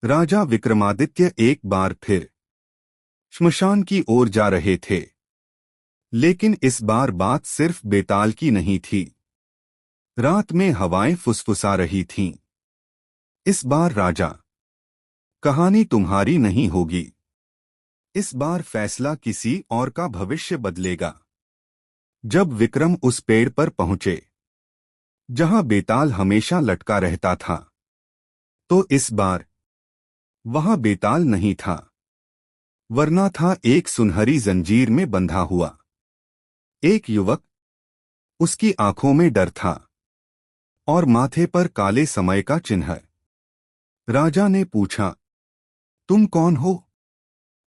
राजा विक्रमादित्य एक बार फिर श्मशान की ओर जा रहे थे, लेकिन इस बार बात सिर्फ बेताल की नहीं थी। रात में हवाएं फुसफुसा रही थीं। इस बार राजा, कहानी तुम्हारी नहीं होगी। इस बार फैसला किसी और का भविष्य बदलेगा। जब विक्रम उस पेड़ पर पहुंचे जहां बेताल हमेशा लटका रहता था, तो इस बार वहां बेताल नहीं था, वरना था एक सुनहरी जंजीर में बंधा हुआ एक युवक। उसकी आंखों में डर था और माथे पर काले समय का चिन्ह। राजा ने पूछा, तुम कौन हो?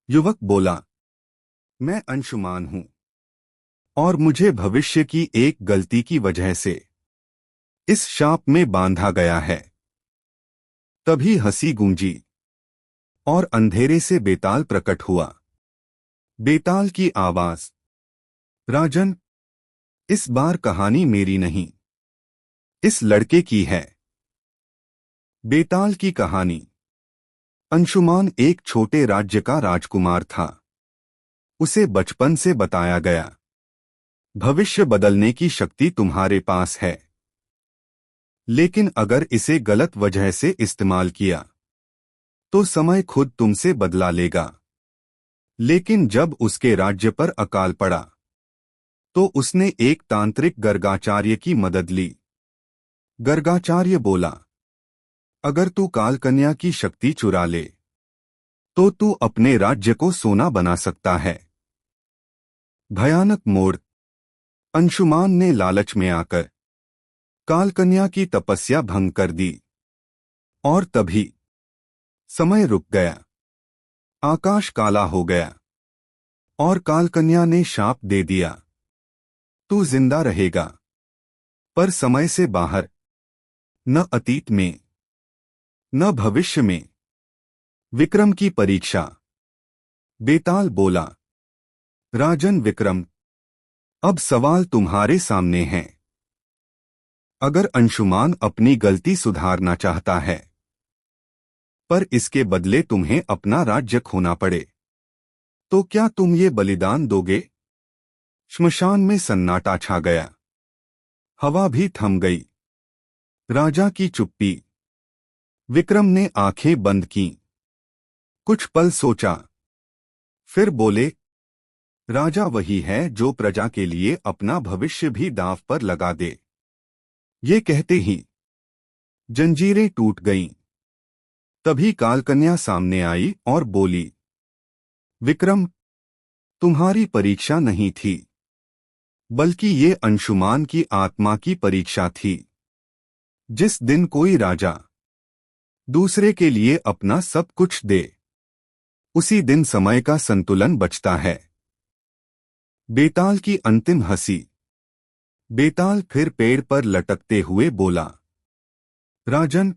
युवक बोला, मैं अंशुमान हूं और मुझे भविष्य की एक गलती की वजह से इस शाप में बांधा गया है। तभी हंसी गूंजी और अंधेरे से बेताल प्रकट हुआ। बेताल की आवाज, राजन, इस बार कहानी मेरी नहीं, इस लड़के की है। बेताल की कहानी। अंशुमान एक छोटे राज्य का राजकुमार था। उसे बचपन से बताया गया, भविष्य बदलने की शक्ति तुम्हारे पास है, लेकिन अगर इसे गलत वजह से इस्तेमाल किया तो समय खुद तुमसे बदला लेगा। लेकिन जब उसके राज्य पर अकाल पड़ा तो उसने एक तांत्रिक गर्गाचार्य की मदद ली। गर्गाचार्य बोला, अगर तू कालकन्या की शक्ति चुरा ले तो तू अपने राज्य को सोना बना सकता है। भयानक मोड़। अंशुमान ने लालच में आकर कालकन्या की तपस्या भंग कर दी और तभी समय रुक गया। आकाश काला हो गया और कालकन्या ने शाप दे दिया, तू जिंदा रहेगा पर समय से बाहर, न अतीत में न भविष्य में। विक्रम की परीक्षा। बेताल बोला, राजन विक्रम, अब सवाल तुम्हारे सामने है। अगर अंशुमान अपनी गलती सुधारना चाहता है पर इसके बदले तुम्हें अपना राज्य खोना पड़े, तो क्या तुम ये बलिदान दोगे? श्मशान में सन्नाटा छा गया। हवा भी थम गई। राजा की चुप्पी। विक्रम ने आंखें बंद की, कुछ पल सोचा, फिर बोले, राजा वही है जो प्रजा के लिए अपना भविष्य भी दांव पर लगा दे। ये कहते ही जंजीरें टूट गईं। तभी कालकन्या सामने आई और बोली, विक्रम, तुम्हारी परीक्षा नहीं थी, बल्कि ये अंशुमान की आत्मा की परीक्षा थी। जिस दिन कोई राजा दूसरे के लिए अपना सब कुछ दे, उसी दिन समय का संतुलन बचता है। बेताल की अंतिम हंसी। बेताल फिर पेड़ पर लटकते हुए बोला, राजन,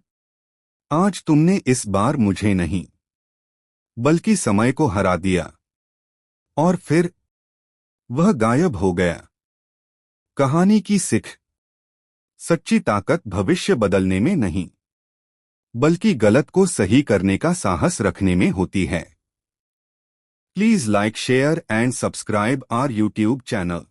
आज तुमने इस बार मुझे नहीं बल्कि समय को हरा दिया। और फिर वह गायब हो गया। कहानी की सीख। सच्ची ताकत भविष्य बदलने में नहीं, बल्कि गलत को सही करने का साहस रखने में होती है। Please like, share and subscribe our YouTube channel.